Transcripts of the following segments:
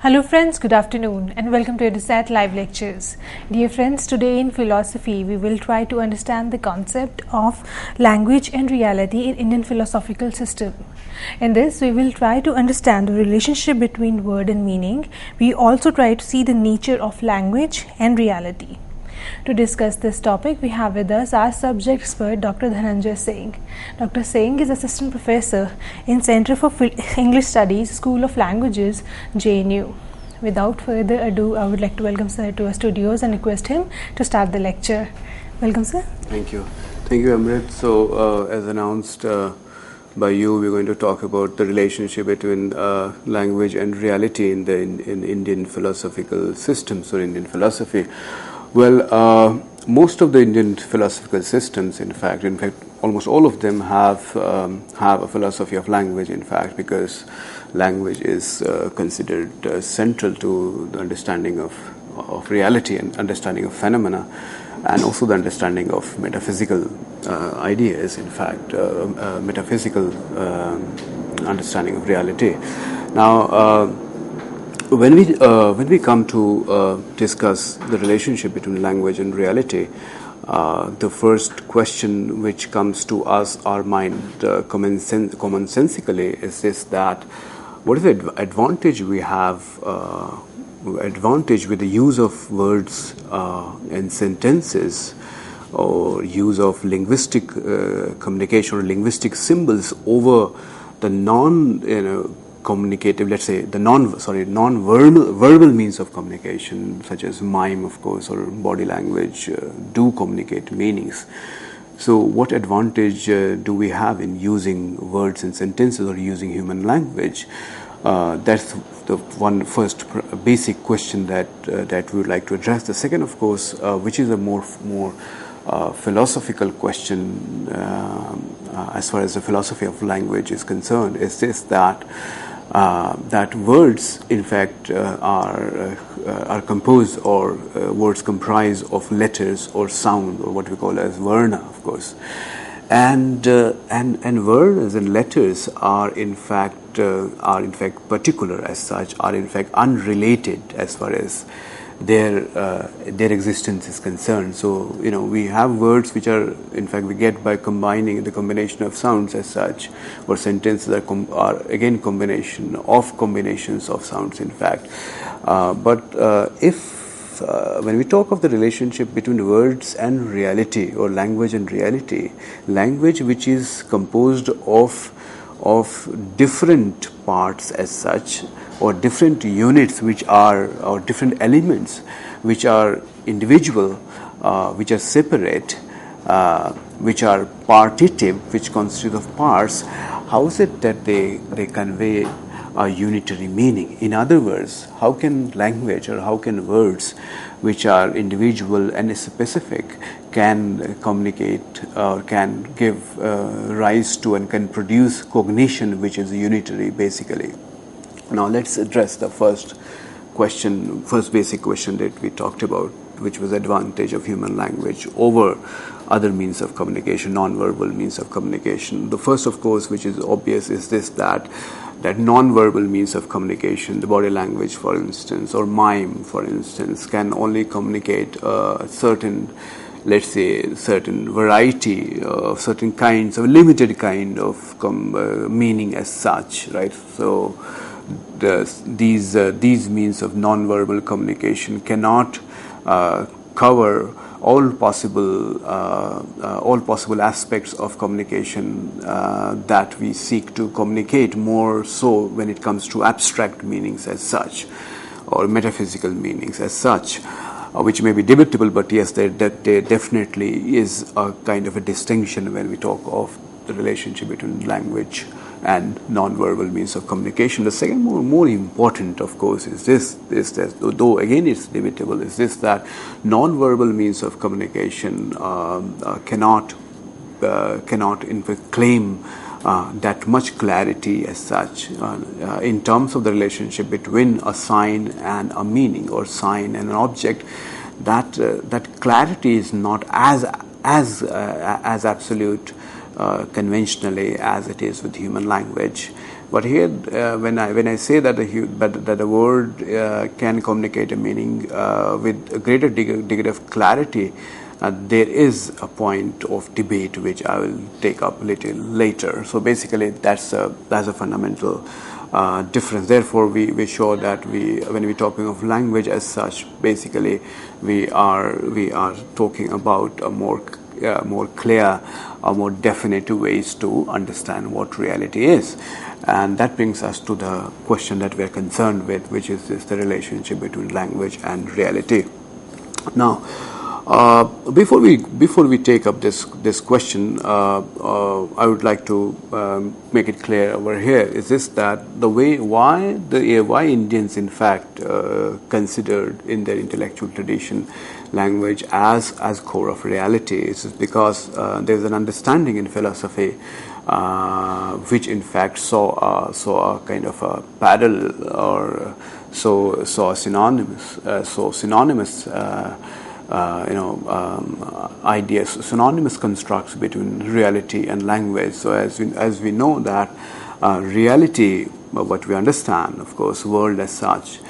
Hello friends, good afternoon and welcome to EduSat Live Lectures. Dear friends, today in philosophy we will try to understand the concept of language and reality in Indian philosophical system. In this we will try to understand the relationship between word and meaning. We also try to see the nature of language and reality. To discuss this topic, we have with us our subject expert, Dr. Dhananjay Singh. Dr. Singh is Assistant Professor in Center for English Studies, School of Languages, JNU. Without further ado, I would like to welcome Sir to our studios and request him to start the lecture. Welcome, Sir. Thank you. Thank you, Amrit. So, as announced by you, we're going to talk about the relationship between language and reality in Indian philosophical systems or Indian philosophy. Well, most of the Indian philosophical systems, in fact, almost all of them have a philosophy of language. In fact, because language is considered central to the understanding of reality and understanding of phenomena, and also the understanding of metaphysical ideas. In fact, metaphysical understanding of reality. Now. When we come to discuss the relationship between language and reality, the first question which comes to our mind commonsensically is this: that what is the advantage we have, advantage with the use of words and sentences, or use of linguistic communication or linguistic symbols over the communicative, let's say the non-verbal means of communication, such as mime, of course, or body language, do communicate meanings. So what advantage do we have in using words and sentences or using human language? That's the one first basic question that we would like to address. The second, of course, which is a more philosophical question as far as the philosophy of language is concerned, is this: that words, in fact, are composed, or words comprise of letters or sound, or what we call as varna, of course, and varnas and letters are in fact particular as such, are in fact unrelated as far as their existence is concerned. So we have words which are, in fact, we get by combining the combination of sounds as such, or sentences are again combinations of sounds, in fact. But if when we talk of the relationship between words and reality, or language and reality, language which is composed of different parts as such, or different units or different elements which are individual, which are separate, which are partitive, which constitute of parts, how is it that they convey a unitary meaning? In other words, how can language, or how can words which are individual and specific can communicate, or can give rise to and can produce cognition which is unitary, basically? Now let's address the first basic question that we talked about, which was advantage of human language over other means of communication, non-verbal means of communication. The first, of course, which is obvious, is this: that non-verbal means of communication, the body language, for instance, or mime, for instance, can only communicate certain variety of certain kinds of limited kind of meaning as such, right? So these means of non-verbal communication cannot cover all possible aspects of communication that we seek to communicate, more so when it comes to abstract meanings as such, or metaphysical meanings as such, which may be debatable, but yes, there definitely is a kind of a distinction when we talk of the relationship between language and non-verbal means of communication. The second, more important, of course, is this, though again it's debatable, is this: that non-verbal means of communication cannot in fact claim that much clarity as such in terms of the relationship between a sign and a meaning, or sign and an object. That clarity is not as absolute conventionally as it is with human language. But here, when I say that the word can communicate a meaning with a greater degree of clarity, there is a point of debate which I will take up a little later. So basically, that's a fundamental difference. Therefore, we show that when we're talking of language as such, basically we are talking about a more clear or more definite ways to understand what reality is. And that brings us to the question that we are concerned with, which is the relationship between language and reality. Now, before we take up this question, I would like to make it clear over here is this, that why Indians in fact considered in their intellectual tradition language as core of reality is because there is an understanding in philosophy which in fact saw a kind of a parallel or saw synonymous ideas, synonymous constructs between reality and language. So as we know that reality, what we understand, of course, world as such,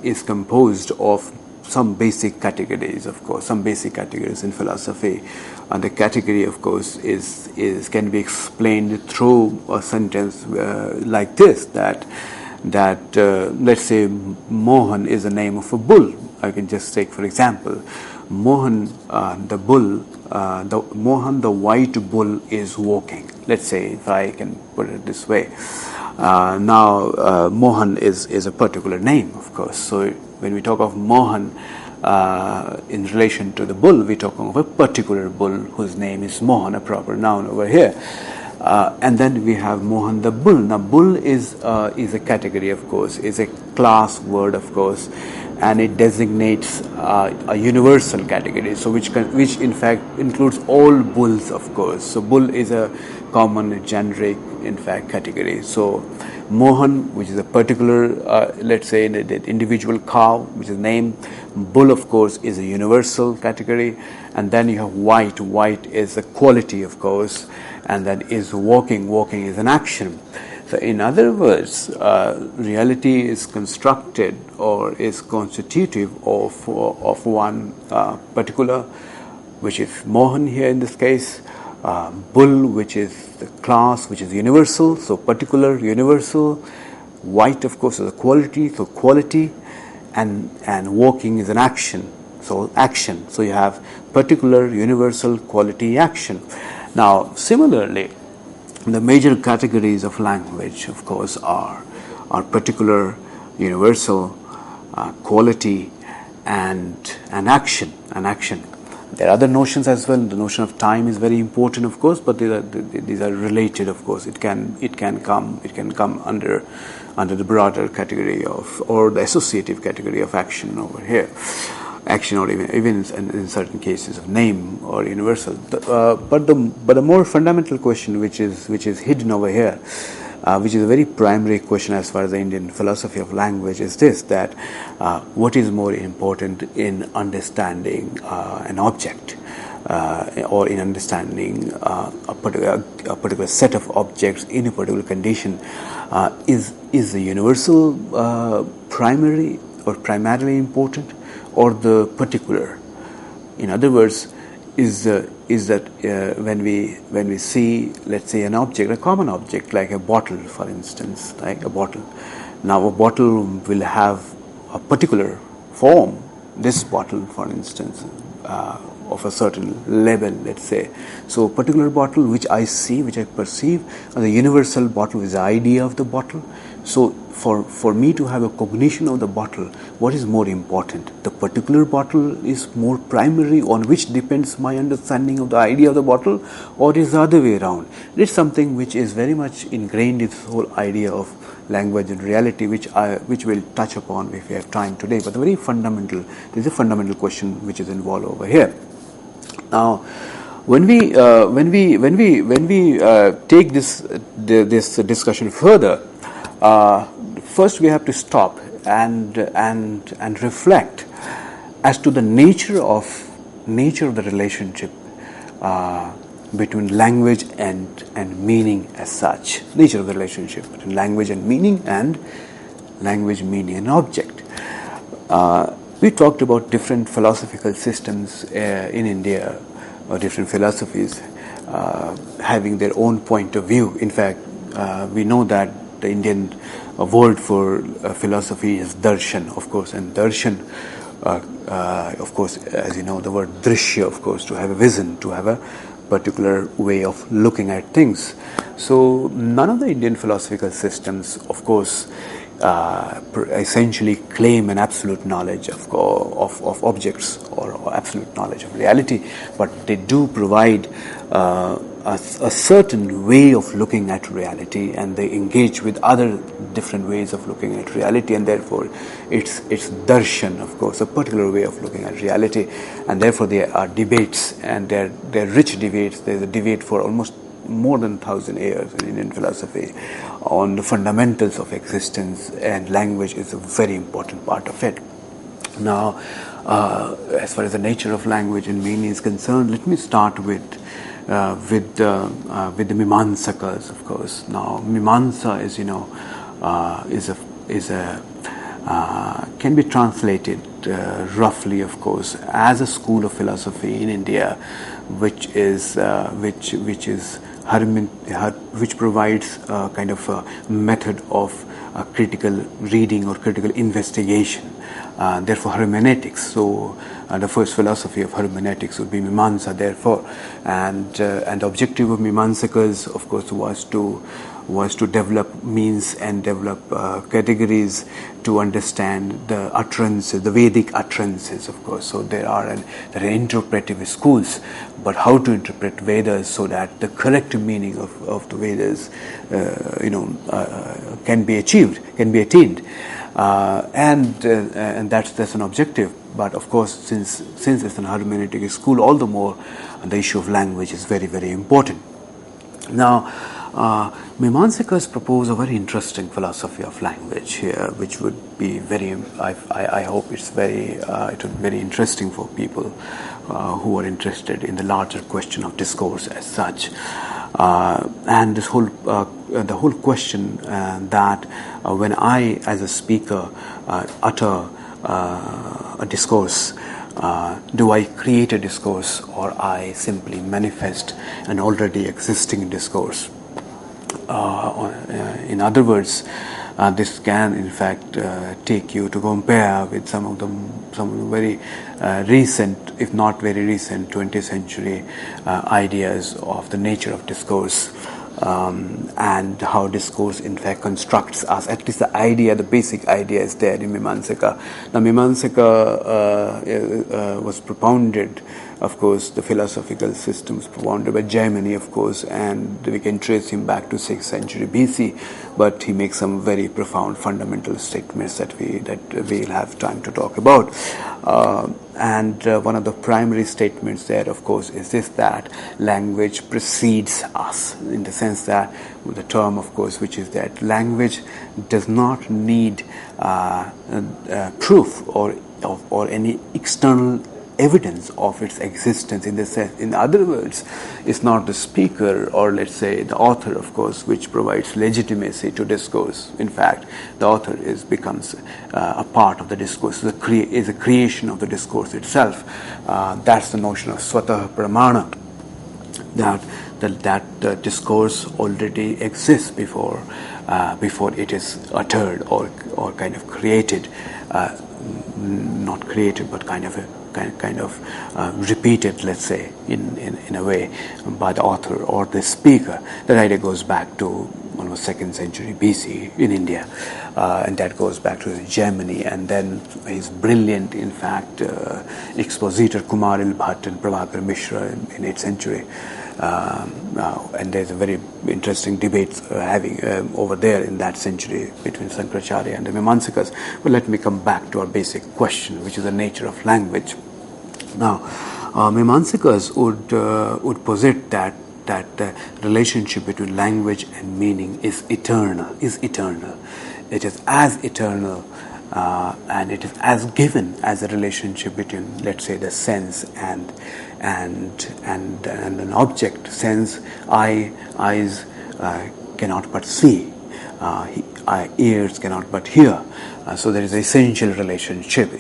is composed of some basic categories, of course, some basic categories in philosophy. And the category, of course, can be explained through a sentence like this, that let's say Mohan is the name of a bull. I can just take, for example, Mohan the bull, Mohan the white bull is walking. Let's say, if I can put it this way. Now, Mohan is a particular name, of course. So when we talk of Mohan in relation to the bull, we're talking of a particular bull whose name is Mohan, a proper noun over here. And then we have Mohan the bull. Now, bull is a category, of course, is a class word, of course, and it designates a universal category. So which in fact includes all bulls, of course. So bull is a common generic, in fact, category. So Mohan, which is a particular, let's say, the individual cow, which is named. Bull, of course, is a universal category. And then you have white. White is a quality, of course. And then is walking. Walking is an action. So in other words, reality is constructed or is constitutive of one particular, which is Mohan here in this case, bull, which is the class, which is universal, so particular, universal. White, of course, is a quality, so quality, and walking is an action, so action. So you have particular, universal, quality, action. Now, similarly, the major categories of language, of course, are particular, universal, quality, and action. There are other notions as well. The notion of time is very important, of course, but these are related, of course. It can come under the broader category of, or the associative category of action over here. Action, or even in certain cases of name or universal. But the more fundamental question, which is hidden over here, which is a very primary question as far as the Indian philosophy of language, is this: that what is more important in understanding an object, or in understanding a particular set of objects in a particular condition? Is the universal primary or primarily important, or the particular? In other words, is that when we see, let's say, an object, a common object like a bottle, for instance, like a bottle. Now, a bottle will have a particular form. This bottle, for instance, of a certain level, let's say. So, a particular bottle which I see, which I perceive, and the universal bottle is the idea of the bottle. So, for me to have a cognition of the bottle, what is more important? The particular bottle is more primary, on which depends my understanding of the idea of the bottle, or is the other way around? It's something which is very much ingrained in this whole idea of language and reality, which we'll touch upon if we have time today. But there's a fundamental question which is involved over here. Now, when we take this discussion further, first we have to stop and reflect as to the nature of the relationship between language and meaning as such. Nature of the relationship between language and meaning, and language, meaning, and object. We talked about different philosophical systems in India, or different philosophies having their own point of view. In fact, we know that the Indian word for philosophy is darshan, of course, and darshan, of course, as you know, the word drishya, of course, to have a vision, to have a particular way of looking at things. So none of the Indian philosophical systems, of course, essentially claim an absolute knowledge of objects, or absolute knowledge of reality, but they do provide a certain way of looking at reality, and they engage with other different ways of looking at reality, and therefore it's darshan, of course, a particular way of looking at reality, and therefore there are debates, and they're rich debates. There's a debate for almost more than 1,000 years in Indian philosophy on the fundamentals of existence, and language is a very important part of it. Now, as far as the nature of language and meaning is concerned, let me start with the Mimamsakas, of course. Now, Mimamsa, as you know, can be translated roughly, of course, as a school of philosophy in India, which provides a kind of a method of critical reading or critical investigation. Therefore, hermeneutics. So, the first philosophy of hermeneutics would be Mimamsa. Therefore, and the objective of Mimamsakas, of course, was to develop means and develop categories to understand the utterances, the Vedic utterances, of course. So there are interpretive schools, but how to interpret Vedas so that the correct meaning of the Vedas, can be achieved, can be attained, and that's an objective. But of course, since it's an hermeneutic school, all the more the issue of language is very, very important. Now, Mimamsakas propose a very interesting philosophy of language here, which would be very, I hope it would be very interesting for people who are interested in the larger question of discourse as such. And this the whole question that when I, as a speaker, utter a discourse, do I create a discourse, or I simply manifest an already existing discourse? In other words, this can in fact take you to compare with some of the very recent, if not very recent, 20th century ideas of the nature of discourse, and how discourse in fact constructs us. At least the idea, the basic idea is there in Mimamsaka. Now, Mimamsaka was propounded, of course, the philosophical system was propounded by Germany, of course, and we can trace him back to 6th century BC, but he makes some very profound fundamental statements that we'll have time to talk about. And one of the primary statements there, of course, is this, that language precedes us, in the sense that the term, of course, which is that language does not need proof or any external evidence of its existence. In other words, it's not the speaker, or let's say the author, of course, which provides legitimacy to discourse. In fact, the author becomes a part of the discourse, is a creation of the discourse itself. That's the notion of swatah pramana, that the discourse already exists before it is uttered or kind of created, not created, but kind of repeated, let's say, in a way, by the author or the speaker. That idea goes back to almost 2nd century BC in India, and that goes back to Germany. And then his brilliant, in fact, expositor Kumaril Bhatt and Prabhakar Mishra in 8th century. And there's a very interesting debate having over there in that century between Sankaracharya and the Mimamsakas. But let me come back to our basic question, which is the nature of language. Now, Mimamsakas would posit that the relationship between language and meaning is eternal. It is as eternal, and it is as given as a relationship between, let's say, the sense and and an object, sense, eyes cannot but see, ears cannot but hear. So there is essential relationship,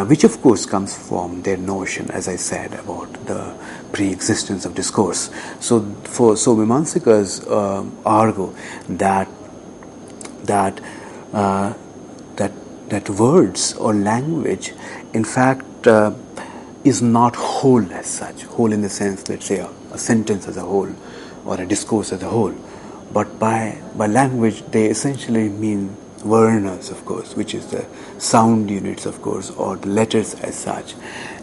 which of course comes from their notion, as I said, about the pre-existence of discourse. So Mimamsakas argue that words or language, in fact, is not whole as such. Whole in the sense, let's say, a sentence as a whole or a discourse as a whole. But by language, they essentially mean varnas, of course, which is the sound units, of course, or the letters as such,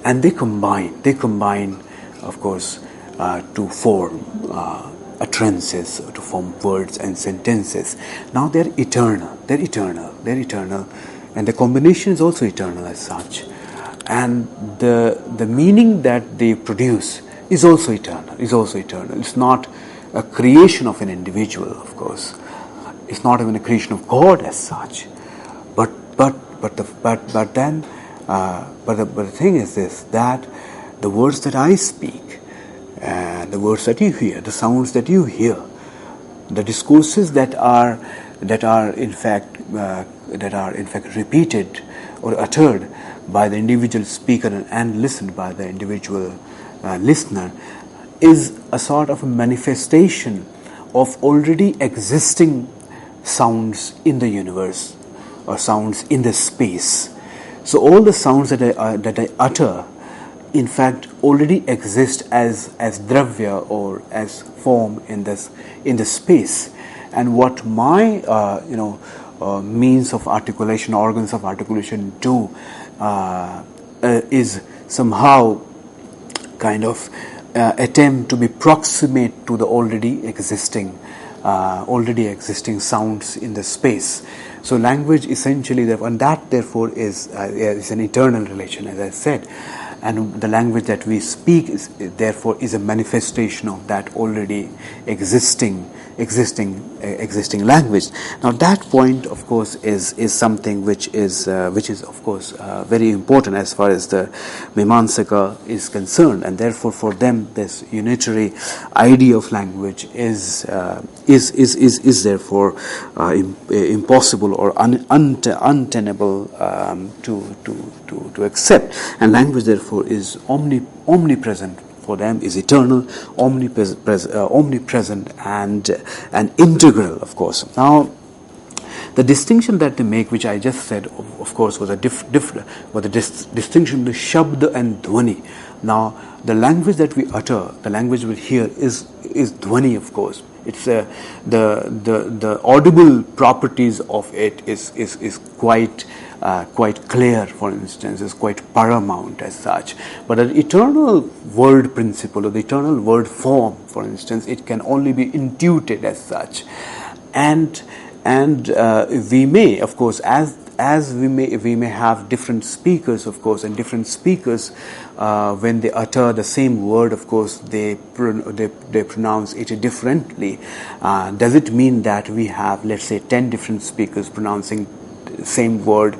and they combine, of course, to form utterances, to form words and sentences. Now they're eternal, and the combination is also eternal as such, and the meaning that they produce is also eternal. It's not a creation of an individual, of course. It's not even a creation of God as such, but the thing is this, that the words that I speak, the words that you hear, the sounds that you hear, the discourses that are in fact repeated or uttered by the individual speaker and listened by the individual listener, is a sort of a manifestation of already existing sounds in the universe or sounds in the space. So all the sounds that I utter, in fact, already exist as dravya or as form in the space. And what my means of articulation, organs of articulation do is somehow kind of attempt to be proximate to the already existing sounds in the space. So language essentially, and that therefore is an eternal relation, as I said, and the language that we speak therefore is a manifestation of that already existing language. Now that point, of course, is something which is of course very important as far as the Mimamsaka is concerned, and therefore for them this unitary idea of language is therefore impossible or untenable to accept, and language therefore is omnipresent. For them is eternal, omnipresent, and integral, of course. Now, the distinction that they make, which I just said, of course, was a distinction between shabda and dhvani. Now, the language that we utter, the language we hear, is dhvani, of course. It's the audible properties of it is quite clear, for instance, is quite paramount as such. But the eternal word principle or the eternal word form, for instance, it can only be intuited as such. And we may, of course, as we may have different speakers, of course, and different speakers when they utter the same word, of course, they pronounce it differently. Does it mean that we have, let's say, 10 different speakers pronouncing the same word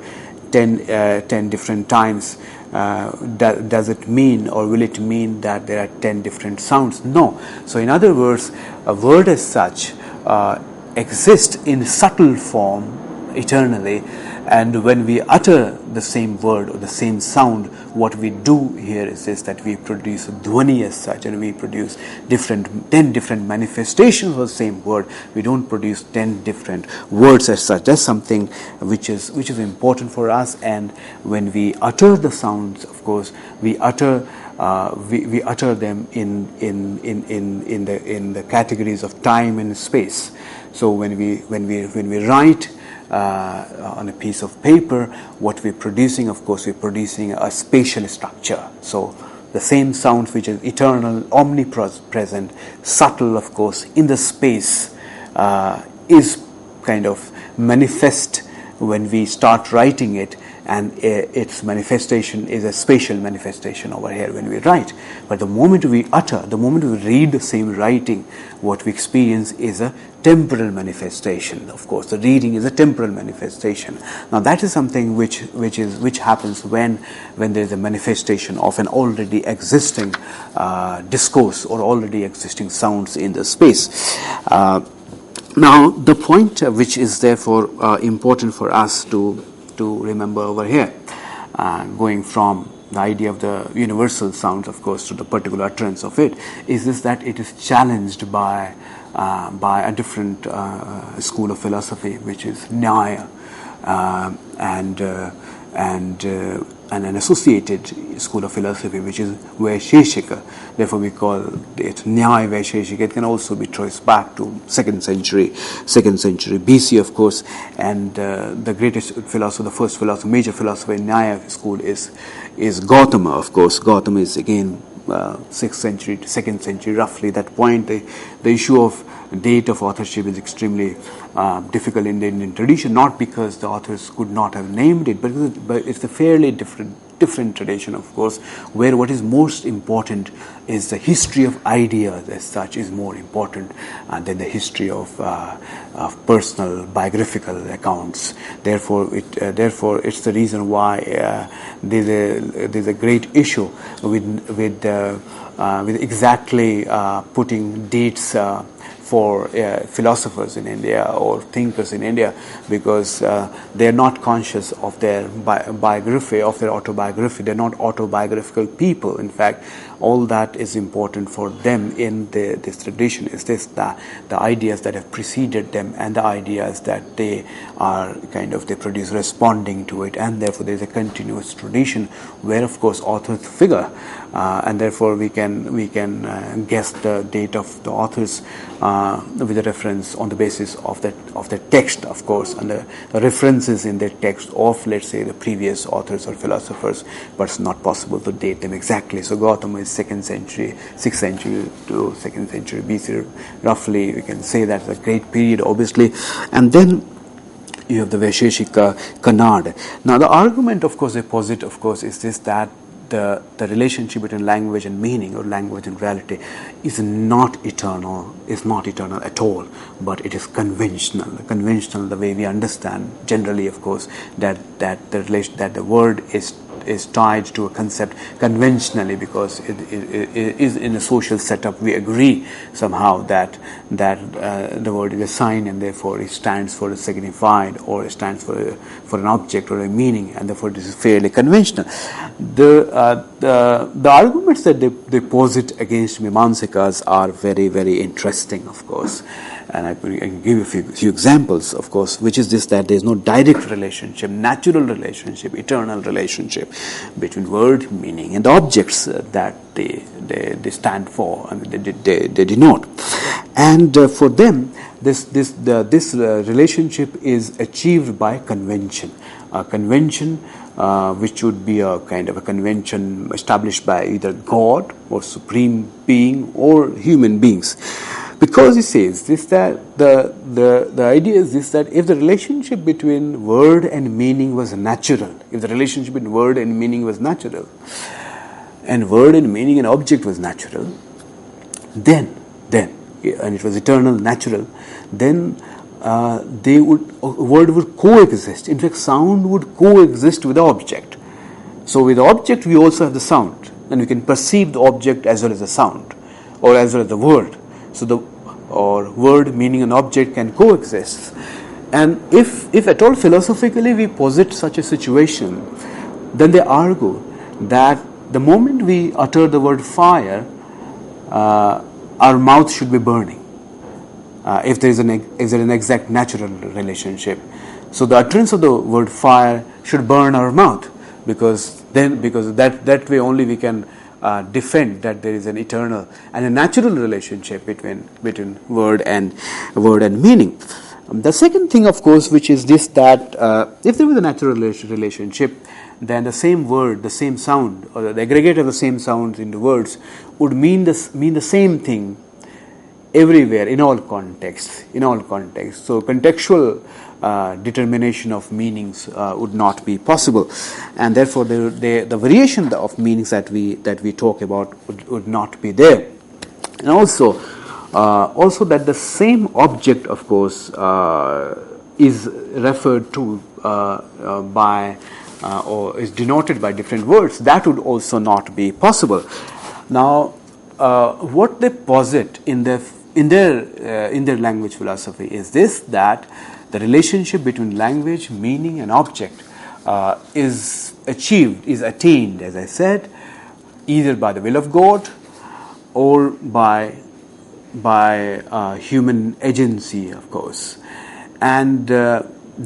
10 different times? Does it mean, or will it mean that there are 10 different sounds? No. So in other words, a word as such exists in subtle form eternally, and when we utter the same word or the same sound, what we do here is that we produce dhvani as such, and we produce 10 different manifestations of the same word. We don't produce 10 different words as such. That's something which is important for us. And when we utter the sounds, of course, we utter them in the categories of time and space. So when we write on a piece of paper, what we're producing, of course, we're producing a spatial structure. So the same sound, which is eternal, omnipresent, subtle, of course, in the space, is kind of manifest when we start writing it, and its manifestation is a spatial manifestation over here when we write. But the moment we utter, the moment we read the same writing, what we experience is a temporal manifestation. Of course, the reading is a temporal manifestation. Now that is something which happens when there is a manifestation of an already existing discourse or already existing sounds in the space. Now the point which is therefore important for us to remember over here, going from the idea of the universal sounds, of course, to the particular utterance of it, is this that it is challenged by a different school of philosophy, which is Nyaya, and an associated school of philosophy, which is Vaisheshika. Therefore, we call it Nyaya Vaisheshika. It can also be traced back to second century BC, of course. And the greatest philosopher, the first philosopher, major philosopher in Nyaya school is Gautama. Of course, Gautama is again 6th century to 2nd century, roughly that point. The issue of date of authorship is extremely difficult in the Indian tradition, not because the authors could not have named it, but it's a fairly different tradition, of course, where what is most important is the history of ideas as such is more important than the history of personal biographical accounts. Therefore, it's the reason why there's a great issue with exactly putting dates for philosophers in India or thinkers in India, because they are not conscious of their biography, of their autobiography. They're not autobiographical people. In fact, all that is important for them in this tradition is the ideas that have preceded them and the ideas that they produce responding to it, and therefore there is a continuous tradition where, of course, authors figure, and therefore we can guess the date of the authors with a reference on the basis of the text, of course, and the references in the text of, let's say, the previous authors or philosophers, but it's not possible to date them exactly. So Gautama is 6th century to 2nd century BC, roughly. We can say that's a great period, obviously. And then you have the Vaisheshika Kannada. Now the argument, of course, they posit, of course, is this, that the relationship between language and meaning, or language and reality, is not eternal at all, but it is conventional the way we understand generally, of course, that the word is tied to a concept conventionally, because it is in a social setup. We agree somehow that the word is a sign, and therefore it stands for a signified, or it stands for an object or a meaning, and therefore this is fairly conventional. The arguments that they posit against Mimamsakas are very, very interesting, of course. And I can give you a few examples, of course, which is this, that there is no direct relationship, natural relationship, eternal relationship between word, meaning, and the objects that they stand for and they denote. And for them, this relationship is achieved by convention. A convention which would be a kind of a convention established by either God or supreme being or human beings. Because he says this, that the idea is this, that if the relationship between word and meaning was natural, and word and meaning and object was natural, then and it was eternal, natural, then word would coexist. In fact, sound would coexist with the object. So with the object we also have the sound, and we can perceive the object as well as the sound, or as well as the word. So word, meaning, and object can coexist. And if at all philosophically we posit such a situation, then they argue that the moment we utter the word fire, our mouth should be burning. If there is an exact natural relationship, so the utterance of the word fire should burn our mouth, because that way only we can defend that there is an eternal and a natural relationship between word and meaning. The second thing, of course, which is this, that if there was a natural relationship, then the same word, the same sound, or the aggregate of the same sounds in the words would mean the same thing everywhere, in all contexts, So contextual determination of meanings would not be possible, and therefore the variation of meanings that we talk about would not be there. And also that the same object, of course, is referred to by or is denoted by different words, that would also not be possible. Now, what they posit in their language philosophy is this, that the relationship between language, meaning, and object is attained, as I said, either by the will of God or by human agency, of course. And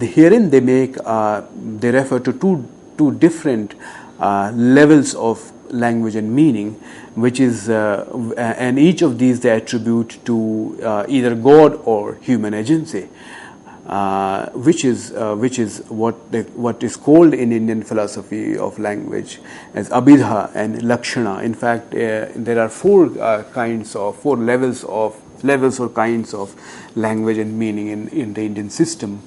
herein they refer to two different levels of language and meaning, which is and each of these they attribute to either God or human agency, which is what is called in Indian philosophy of language as abhidha and lakshana. In fact, there are four levels or kinds of language and meaning in the Indian system,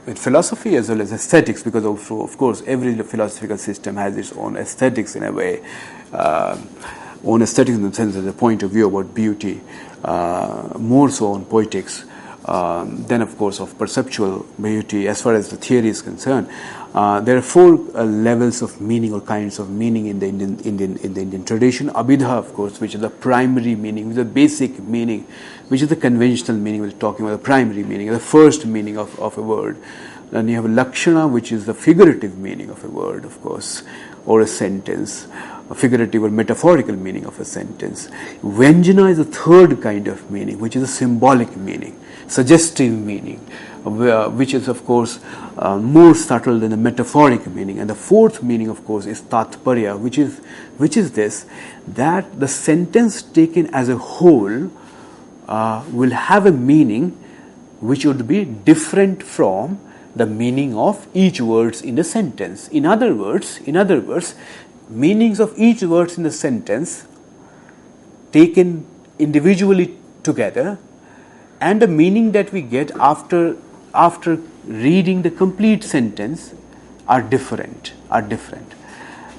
in philosophy as well as aesthetics, because of course every philosophical system has its own aesthetics in a way, own aesthetics in the sense of the point of view about beauty, more so on poetics. Then, of course, of perceptual beauty. As far as the theory is concerned, there are four levels of meaning or kinds of meaning in the Indian tradition. Abhidha, of course, which is the primary meaning, which is the basic meaning, which is the conventional meaning. We're talking about the primary meaning, the first meaning of a word. Then you have lakshana, which is the figurative meaning of a word, of course, or a sentence. A figurative or metaphorical meaning of a sentence. Vyanjana is a third kind of meaning, which is a symbolic meaning, suggestive meaning, which is of course more subtle than the metaphoric meaning. And the fourth meaning, of course, is tatparya, which is this, that the sentence taken as a whole will have a meaning which would be different from the meaning of each words in the sentence. In other words, meanings of each words in the sentence taken individually together and the meaning that we get after reading the complete sentence are different.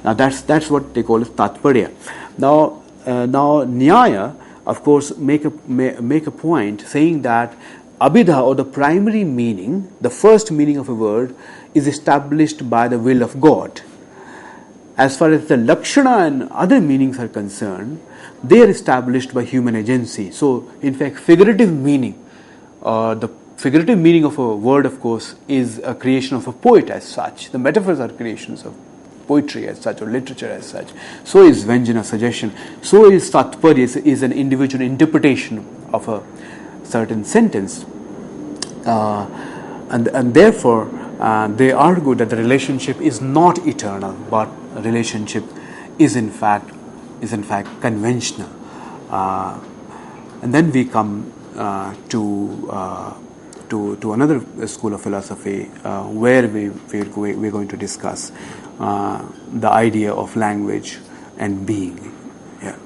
Now that's what they call as tatparya. Now nyaya, of course, make a point saying that abhidha, or the primary meaning, the first meaning of a word, is established by the will of God. As far as the lakshana and other meanings are concerned, they are established by human agency. So, in fact, figurative meaning, the figurative meaning of a word, of course, is a creation of a poet as such. The metaphors are creations of poetry as such, or literature as such. So is Vyanjana, suggestion. So is tatparya, is an individual interpretation of a certain sentence. And therefore, they argue that the relationship is not eternal, but relationship is in fact conventional. And then we come to another school of philosophy where we're going to discuss the idea of language and being. Yeah.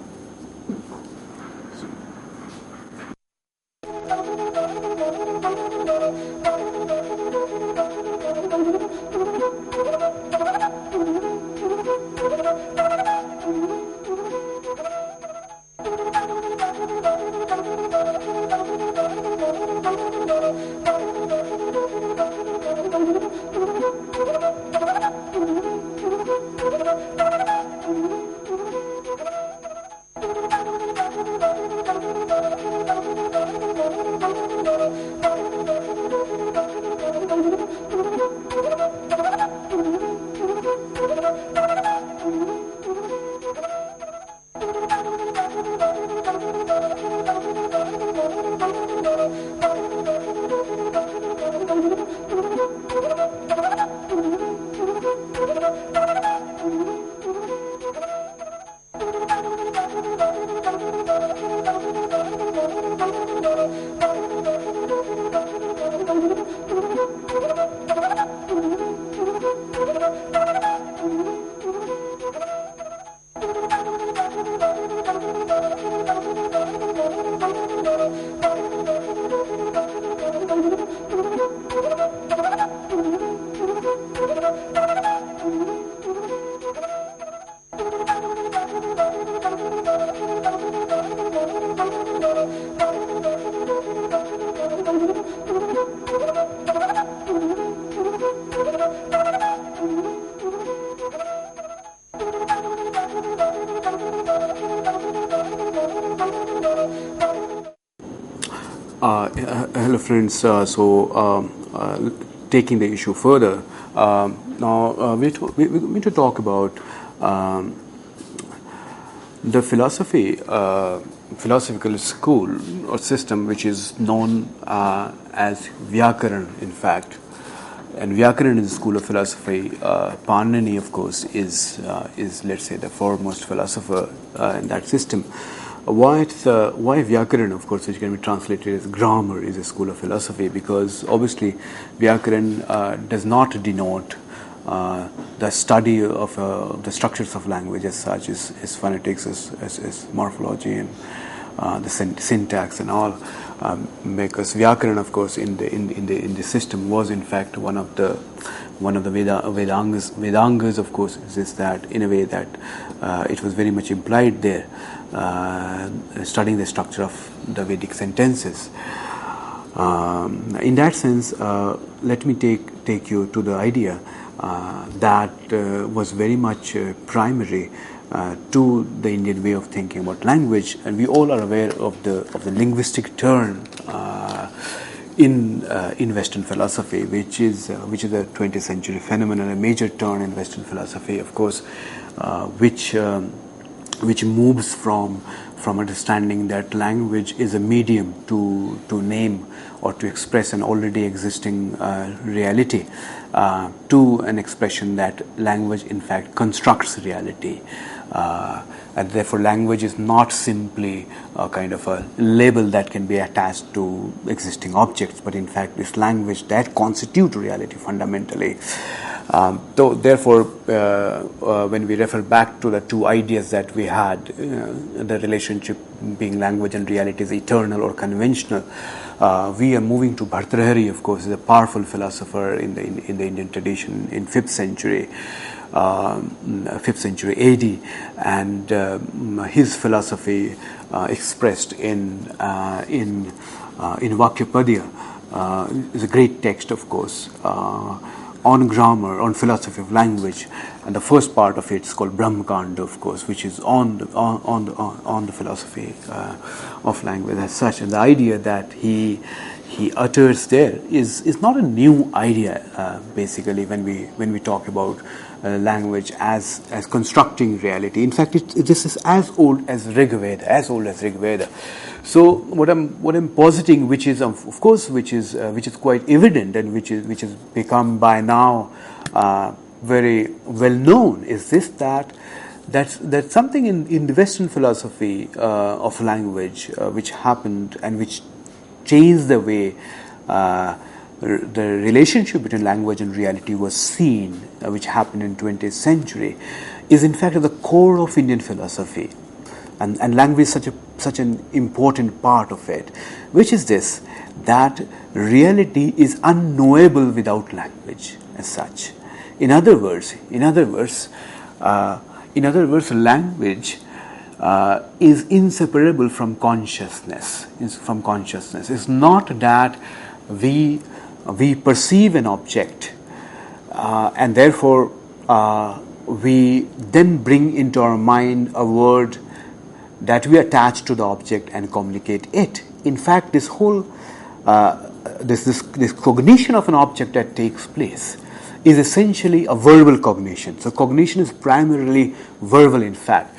Hello, friends. Taking the issue further, now we're going to talk about the philosophical school or system, which is known as Vyakaran, in fact. And Vyakaran is a school of philosophy. Panini, of course, is let's say the foremost philosopher in that system. Why Vyakaran, of course, which can be translated as grammar, is a school of philosophy, because obviously Vyakaran does not denote the study of the structures of language as such, as phonetics, as morphology, and the syntax and all. Because Vyakaran, of course, in the system was in fact one of the Vedangas. Vedangas, of course, is that in a way that it was very much implied there, studying the structure of the Vedic sentences. In that sense, let me take you to the idea that was very much primary to the Indian way of thinking about language, and we all are aware of the linguistic turn in Western philosophy, which is a 20th century phenomenon, a major turn in Western philosophy, of course, which moves from understanding that language is a medium to name or to express an already existing reality, to an expression that language in fact constructs reality. And therefore language is not simply a kind of a label that can be attached to existing objects, but in fact it's language that constitutes reality fundamentally. Therefore, when we refer back to the two ideas that we had, the relationship being language and reality is eternal or conventional, we are moving to Bhartrhari, of course, is a powerful philosopher in the Indian tradition in 5th century AD, and his philosophy expressed in Vakyapadya is a great text, of course, on grammar, on philosophy of language, and the first part of it is called Brahmakanda, of course, which is on the philosophy of language as such. And the idea that he utters there is not a new idea, basically, when we talk about language as constructing reality. In fact, this is as old as Rig Veda. So what I'm positing, which is of course which is quite evident, and which has become by now very well known, is this that something in the Western philosophy of language which happened and which changed the way the relationship between language and reality was seen, which happened in 20th century, is in fact at the core of Indian philosophy, and language is such an important part of it, which is this, that reality is unknowable without language as such. In other words, language is inseparable from consciousness. It's not that we perceive an object and therefore we then bring into our mind a word that we attach to the object and communicate it. In fact, this whole this cognition of an object that takes place is essentially a verbal cognition. So cognition is primarily verbal. In fact,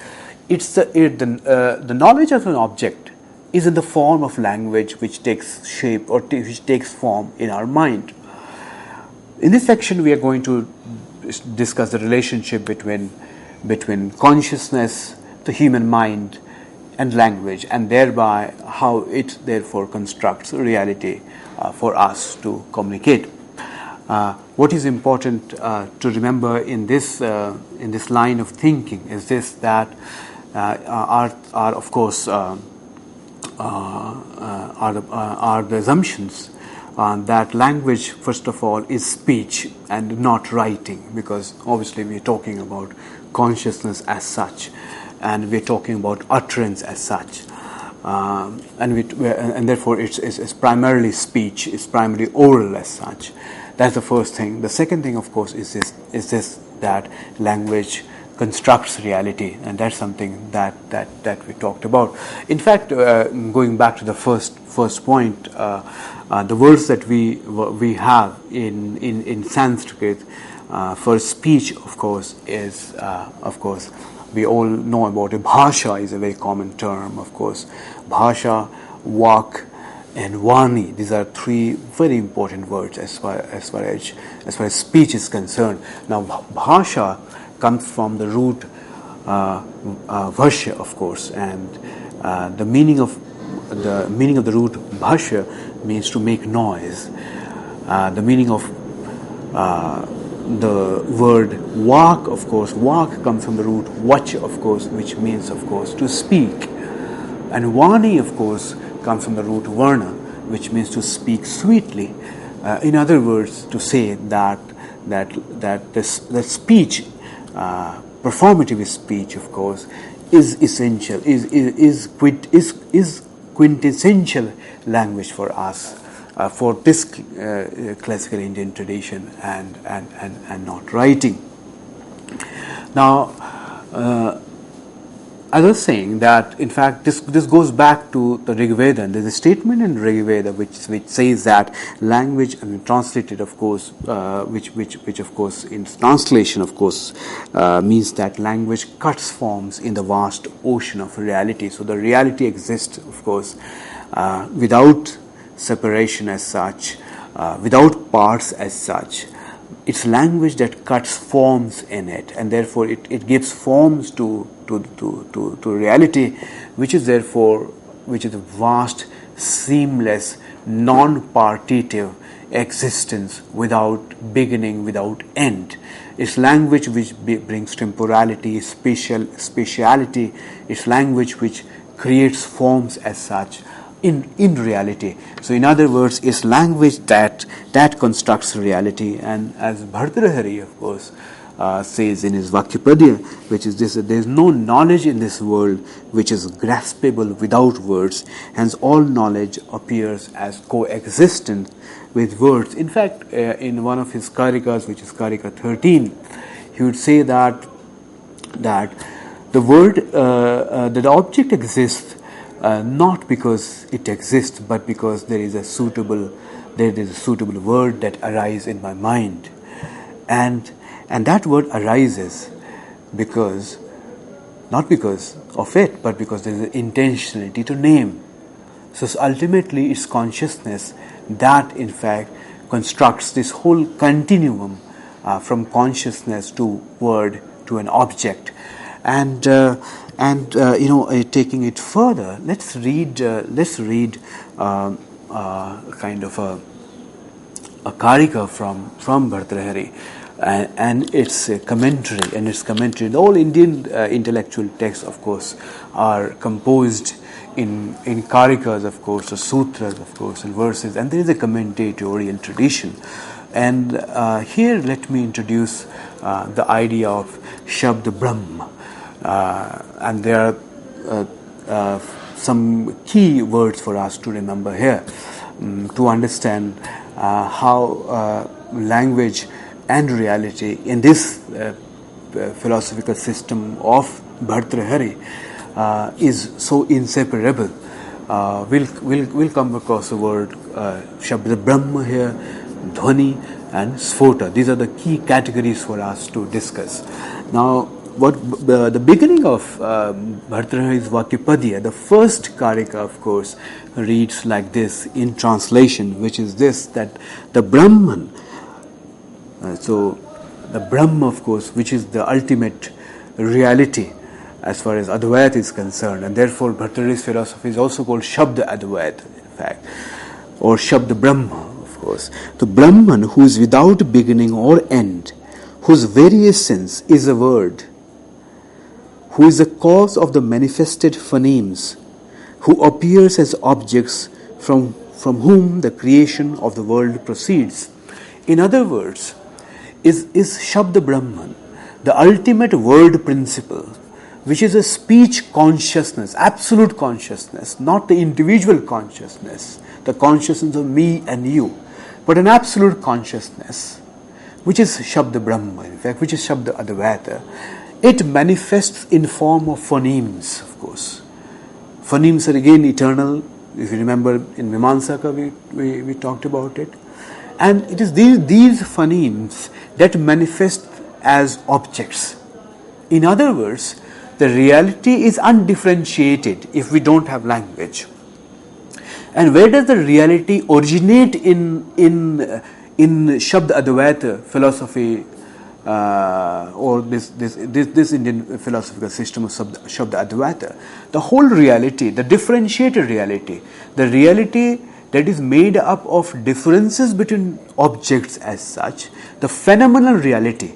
it's the knowledge of an object is in the form of language, which takes shape or which takes form in our mind. In this section, we are going to discuss the relationship between consciousness, the human mind, and language, and thereby how it therefore constructs reality for us to communicate. What is important to remember in this line of thinking is this, that are of course are the assumptions that language, first of all, is speech and not writing, because obviously we are talking about consciousness as such, and we are talking about utterance as such, and therefore it's primarily speech, it's primarily oral as such. That's the first thing. The second thing, of course, is this that language constructs reality, and that's something that we talked about. In fact, going back to the first point, the words that we have in Sanskrit for speech, of course, is we all know about it. Bhasha is a very common term, of course. Bhasha, Vak, and Vani. These are three very important words as far as speech is concerned. Now, Bhasha comes from the root Varsha, of course, and the meaning of the root Bhasha means to make noise. The meaning of the word Vak, of course, Vak comes from the root Vach, of course, which means, of course, to speak. And Vani, of course, comes from the root Varna, which means to speak sweetly. In other words, to say that speech, performative speech, of course, is essential, is quintessential language for us, for this classical Indian tradition, and not writing. Now, I was saying that, in fact, this goes back to the Rig Veda. And there's a statement in Rig Veda which says that language, and translated, of course, which of course in translation, of course, means that language cuts forms in the vast ocean of reality. So the reality exists, of course, without separation as such, without parts as such. It's language that cuts forms in it, and therefore it gives forms to reality, which is a vast, seamless, non-partitive existence without beginning, without end. It's language which brings temporality, spatiality. It's language which creates forms as such in reality. So in other words, it's language that constructs reality. And as Bhartrhari, of course, says in his Vakyapadya, which is this: there is no knowledge in this world which is graspable without words, hence all knowledge appears as coexistent with words. In fact, in one of his Karikas, which is Karika 13, he would say that the word, that the object exists not because it exists, but because there is a suitable word that arises in my mind, and that word arises not because of it, but because there is an intentionality to name. So ultimately, it's consciousness that, in fact, constructs this whole continuum from consciousness to word to an object. And taking it further, let's read kind of a karika from Bhartrhari and its commentary. And its commentary, all Indian intellectual texts, of course, are composed in karikas, of course, or sutras, of course, and verses, and there is a commentatorial tradition. And here, let me introduce the idea of Shabd Brahm. And there are some key words for us to remember here to understand how language and reality in this philosophical system of Bhartrhari is so inseparable. We'll come across the word Shabd Brahma here, Dhvani and Sphota. These are the key categories for us to discuss. Now, the beginning of Bhartrhari's Vakyapadya, the first karika, of course, reads like this in translation, which is this: that the Brahman, so the Brahma, of course, which is the ultimate reality as far as Advaita is concerned, and therefore Bhartrhari's philosophy is also called Shabda Advaita, in fact, or Shabda Brahma, of course. The Brahman, who is without beginning or end, whose very essence is a word, who is the cause of the manifested phonemes, who appears as objects from whom the creation of the world proceeds. In other words, is Shabda Brahman, the ultimate word principle, which is a speech consciousness, absolute consciousness, not the individual consciousness, the consciousness of me and you, but an absolute consciousness, which is Shabda Brahma, in fact, which is Shabda Advaita. it manifests in form of phonemes, of course. Phonemes are again eternal. If you remember in Mimamsaka we talked about it. And it is these phonemes that manifest as objects. In other words, the reality is undifferentiated if we don't have language. And where does the reality originate in Shabd Advaita philosophy, or this Indian philosophical system of Shabd Advaita? The whole reality, the differentiated reality, the reality that is made up of differences between objects as such, the phenomenal reality.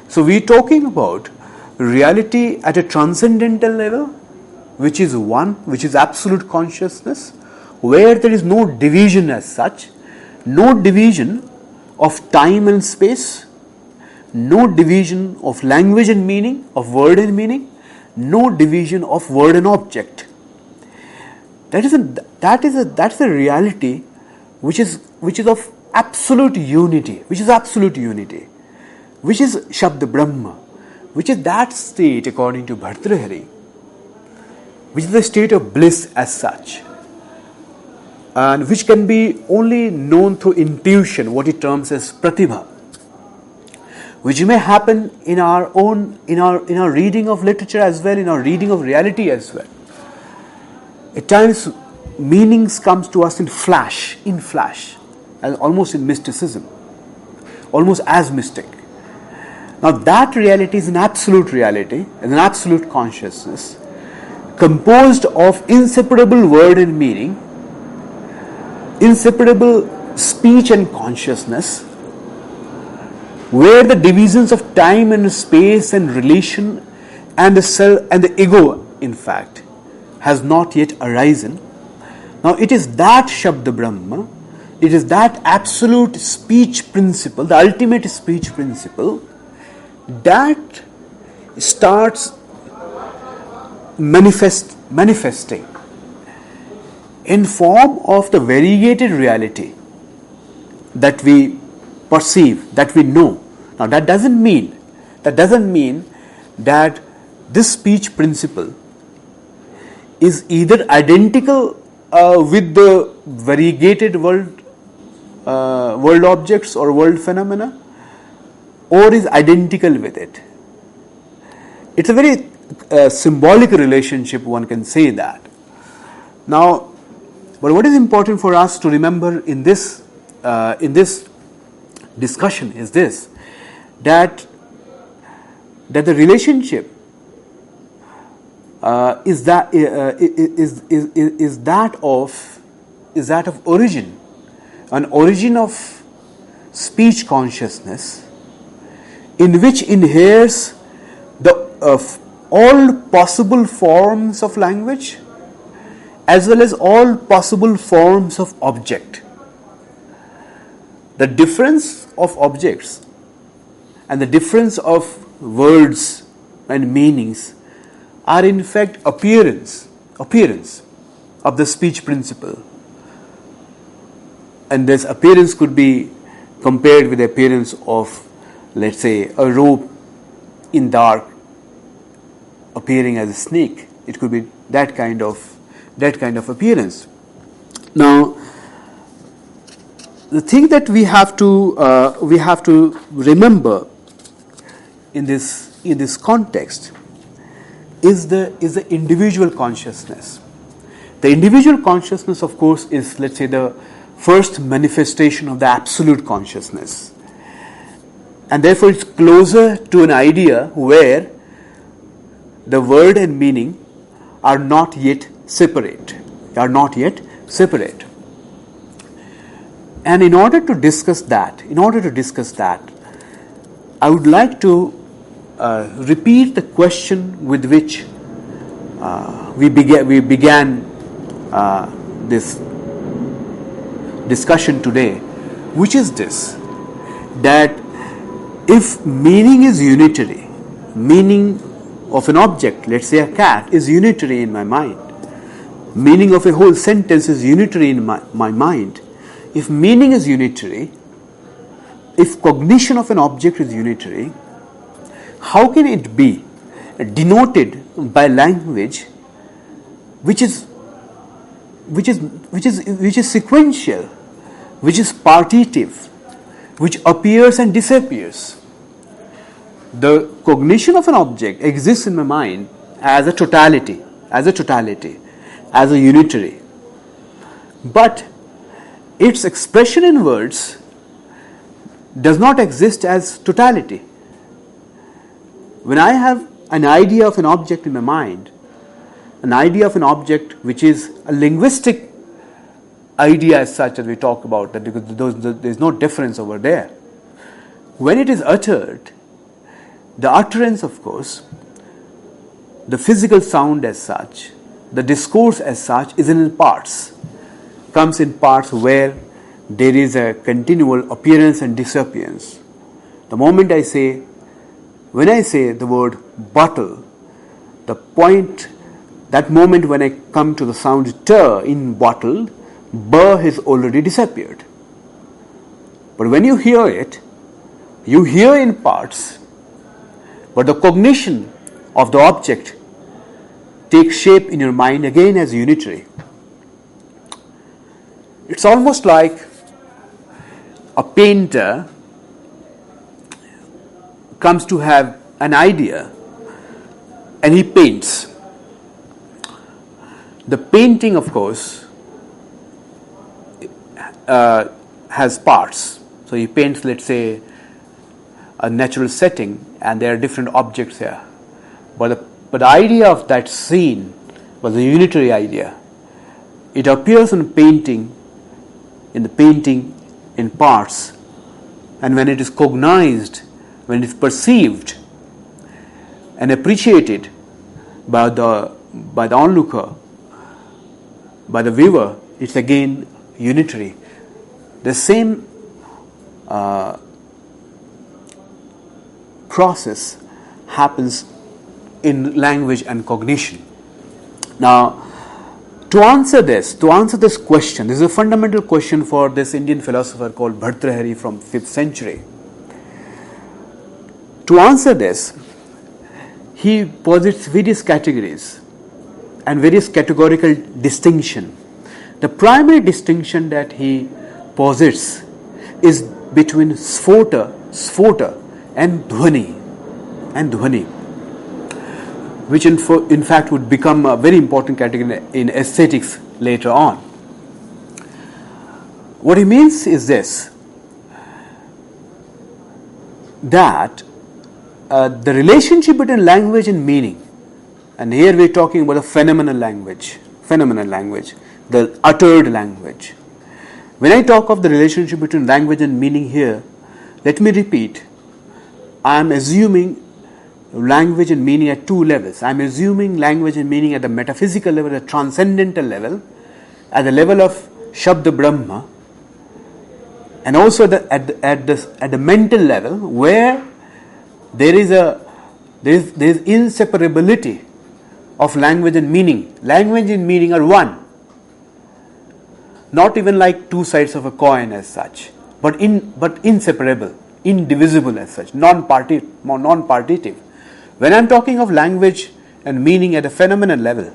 So we are talking about reality at a transcendental level, which is one, which is absolute consciousness, where there is no division as such, no division of time and space, no division of language and meaning, of word and meaning, no division of word and object. That's a reality which is of absolute unity, which is Shabda Brahma, which is that state according to Bhartrihari, which is the state of bliss as such, and which can be only known through intuition, what he terms as pratibha, which may happen in our reading of literature as well, in our reading of reality as well. At times, meanings comes to us in flash, and almost in mysticism, almost as mystic. Now that reality is an absolute reality, an absolute consciousness, composed of inseparable word and meaning, inseparable speech and consciousness, where the divisions of time and space and relation and the self and the ego, in fact, has not yet arisen. Now it is that Shabda Brahma, it is that absolute speech principle, the ultimate speech principle, that starts manifesting in form of the variegated reality that we perceive, that we know. Now that doesn't mean that this speech principle is either identical with the variegated world objects or world phenomena, or is identical with it. It's a very symbolic relationship, one can say that. Now, but what is important for us to remember in this discussion is this, that the relationship is that of origin, an origin of speech consciousness, in which inheres all possible forms of language as well as all possible forms of object. The difference of objects and the difference of words and meanings are in fact appearance of the speech principle. And this appearance could be compared with the appearance of, let's say, a rope in dark appearing as a snake. It could be that kind of appearance. Now, the thing that we have to remember in this context is the individual consciousness. The individual consciousness, of course, is, let's say, the first manifestation of the absolute consciousness, and therefore it's closer to an idea where the word and meaning are not yet separate. And in order to discuss that, I would like to repeat the question with which we began this discussion today, which is this, that if meaning is unitary, meaning of an object, let's say a cat, is unitary in my mind, meaning of a whole sentence is unitary in my mind, if meaning is unitary, if cognition of an object is unitary, how can it be denoted by language which is sequential, which is partitive, which appears and disappears? The cognition of an object exists in my mind as a totality, as a unitary. But its expression in words does not exist as totality. When I have an idea of an object in my mind, an idea of an object which is a linguistic idea as such, as we talk about, that because there is no difference over there. When it is uttered, the utterance, of course, the physical sound as such, the discourse as such, is in parts, comes in parts where there is a continual appearance and disappearance. The moment when I say the word bottle, that moment when I come to the sound t in bottle, b has already disappeared. But when you hear it, you hear in parts, but the cognition of the object takes shape in your mind again as unitary. It's almost like a painter comes to have an idea and he paints. The painting, of course, has parts. So he paints, let's say, a natural setting, and there are different objects here. But the idea of that scene was a unitary idea. It appears in the painting in parts, and when it is cognized, when it is perceived and appreciated by the onlooker, by the viewer, it's again unitary. The same process happens in language and cognition. Now, to answer this question, this is a fundamental question for this Indian philosopher called Bhartrhari from 5th century. To answer this, he posits various categories and various categorical distinction. The primary distinction that he posits is between sphota and dhvani, which in fact would become a very important category in aesthetics later on. What he means is this, that the relationship between language and meaning, and here we're talking about a phenomenal language, the uttered language. When I talk of the relationship between language and meaning here, let me repeat, I am assuming language and meaning at two levels. I am assuming language and meaning at the metaphysical level, at the transcendental level, at the level of Shabda Brahma, and also at the mental level, where there is inseparability of language and meaning. Language and meaning are one, not even like two sides of a coin as such, but inseparable, indivisible as such, non-partitive. When I am talking of language and meaning at a phenomenal level,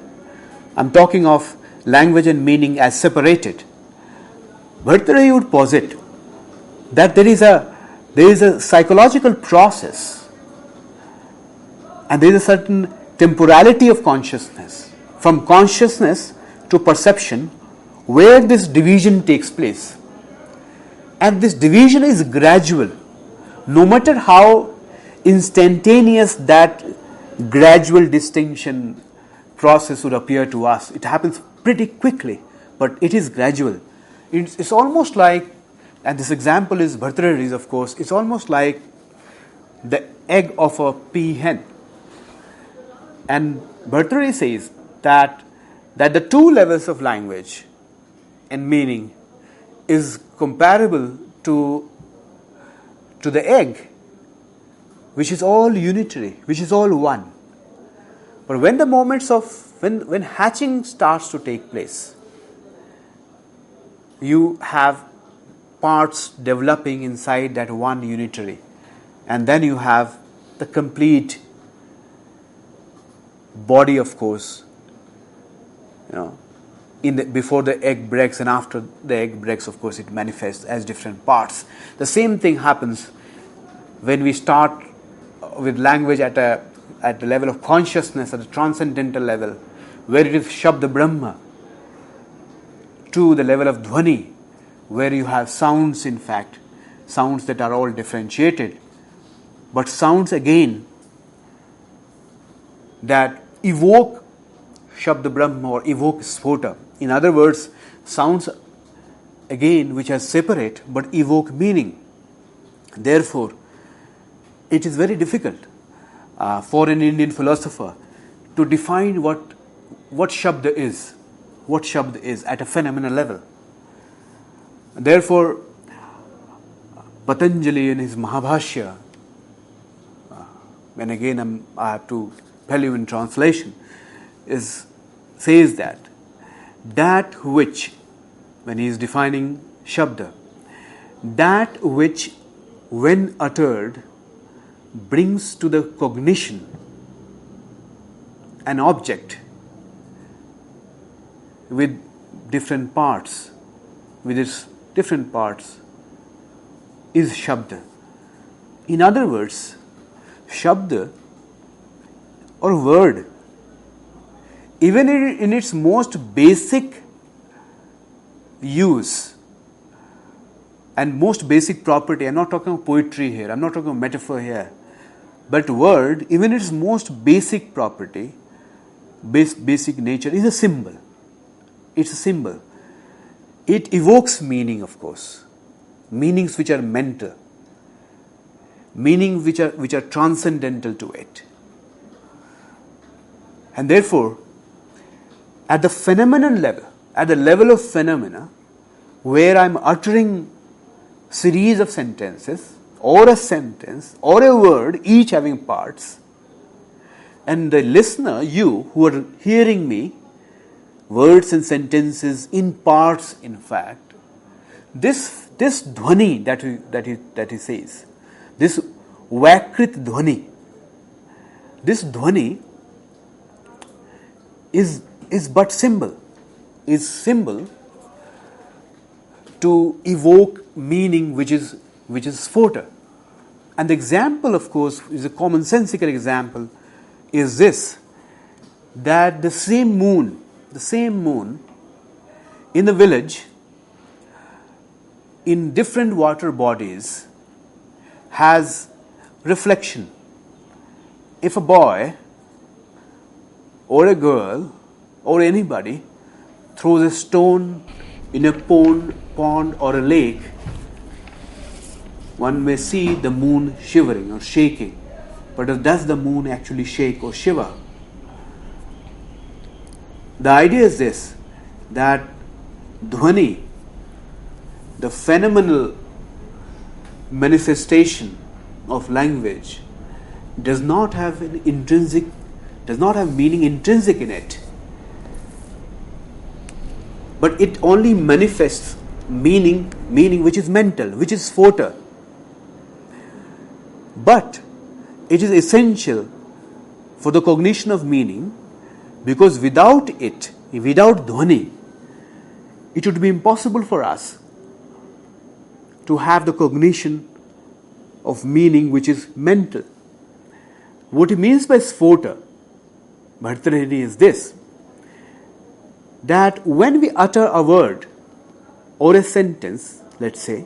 I am talking of language and meaning as separated. Bhartrhari would posit that there is a psychological process, and there is a certain temporality of consciousness, from consciousness to perception, where this division takes place. And this division is gradual. No matter how instantaneous that gradual distinction process would appear to us, it happens pretty quickly, but it is gradual. It's almost like, and this example is Bhartrhari's, of course, it's almost like the egg of a peahen. And Bhartrhari says that the two levels of language and meaning is comparable to the egg, which is all unitary, which is all one. But when the moments of when hatching starts to take place, you have parts developing inside that one unitary, and then you have the complete body, of course, before the egg breaks and after the egg breaks, of course, it manifests as different parts. The same thing happens when we start with language at the level of consciousness, at the transcendental level, where it is Shabda Brahma, to the level of Dhvani, where you have sounds, in fact, sounds that are all differentiated, but sounds again that evoke Shabda Brahma or evoke Sphota. In other words, sounds again which are separate but evoke meaning. Therefore, it is very difficult for an Indian philosopher to define what Shabda is, at a phenomenal level. Therefore, Patanjali in his Mahabhashya, and again I have to tell you in translation, says that which, when he is defining Shabda, that which when uttered brings to the cognition an object with different parts, is Shabda. In other words, Shabda or word, even in its most basic use and most basic property, I'm not talking of poetry here, I'm not talking of metaphor here, but word, even its most basic property, basic nature, is a symbol. It's a symbol. It evokes meaning, of course, meanings which are mental, meanings which are transcendental to it. And therefore, at the phenomenal level, at the level of phenomena, where I'm uttering series of sentences, or a sentence, or a word, each having parts, and the listener, you who are hearing me, words and sentences in parts, in fact, this dhvani that he says, this vakrit dhvani, this dhvani is but symbol, is symbol to evoke meaning which is sphota. And the example, of course, is a commonsensical example, is this, that the same moon in the village, in different water bodies, has reflection. If a boy or a girl or anybody throws a stone in a pond or a lake, one may see the moon shivering or shaking. But does the moon actually shake or shiver? The idea is this, that dhvani, the phenomenal manifestation of language, does not have meaning intrinsic in it, but it only manifests meaning which is mental, which is sphota. But it is essential for the cognition of meaning, because without it, without dhvani, it would be impossible for us to have the cognition of meaning which is mental. What he means by sphota, Bhartrahari, is this, that when we utter a word or a sentence, let's say,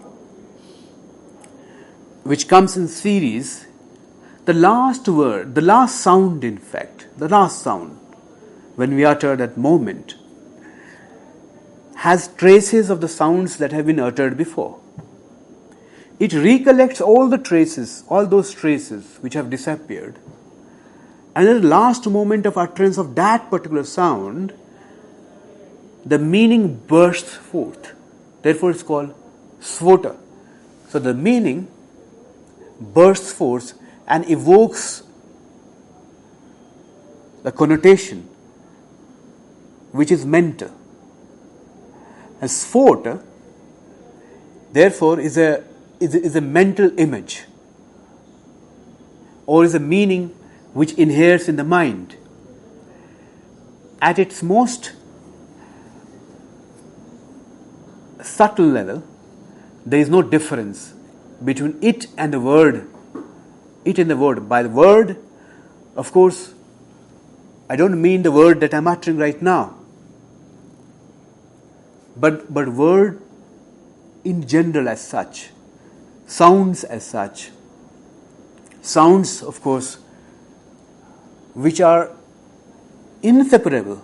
which comes in series, the last word, the last sound, in fact, the last sound, when we utter that moment, has traces of the sounds that have been uttered before. It recollects all the traces, all those traces which have disappeared, and at the last moment of utterance of that particular sound, the meaning bursts forth. Therefore, it's called sphota. So the meaning bursts forth and evokes the connotation which is mental. And sphota, therefore, is a mental image or is a meaning which inheres in the mind. At its most subtle level, there is no difference between it and the word. It and the word. By the word, of course, I don't mean the word that I'm uttering right now, but word in general as such, sounds as such. Sounds, of course, which are inseparable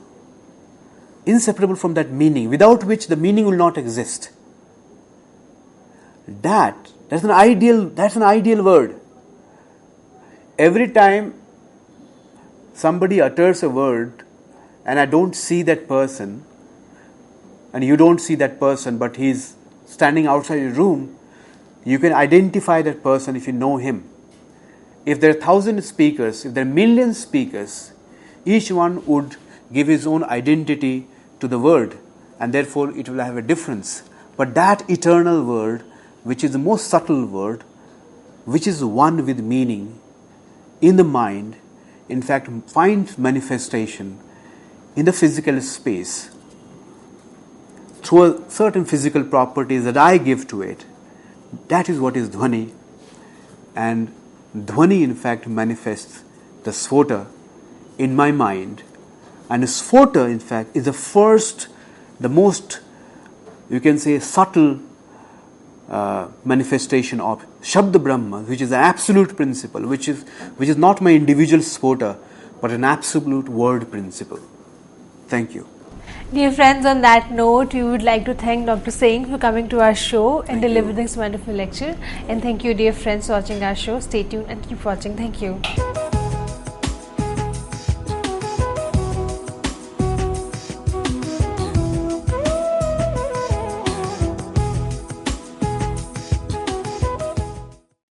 from that meaning, without which the meaning will not exist. That's an ideal word. Every time somebody utters a word and I don't see that person, and you don't see that person, but he's standing outside your room, you can identify that person if you know him. If there are 1,000 speakers, if there are million speakers, each one would give his own identity to the word, and therefore it will have a difference. But that eternal word, which is the most subtle word, which is one with meaning in the mind, in fact finds manifestation in the physical space through certain physical properties that I give to it. That is what is dhvani. And dhvani in fact manifests the sphota in my mind. And the sphota in fact is the most, you can say, subtle manifestation of Shabda Brahma, which is an absolute principle, which is not my individual sphota, but an absolute word principle. Thank you. Dear friends, on that note, we would like to thank Dr. Singh for coming to our show and delivering this wonderful lecture. And thank you, dear friends, for watching our show. Stay tuned and keep watching. Thank you.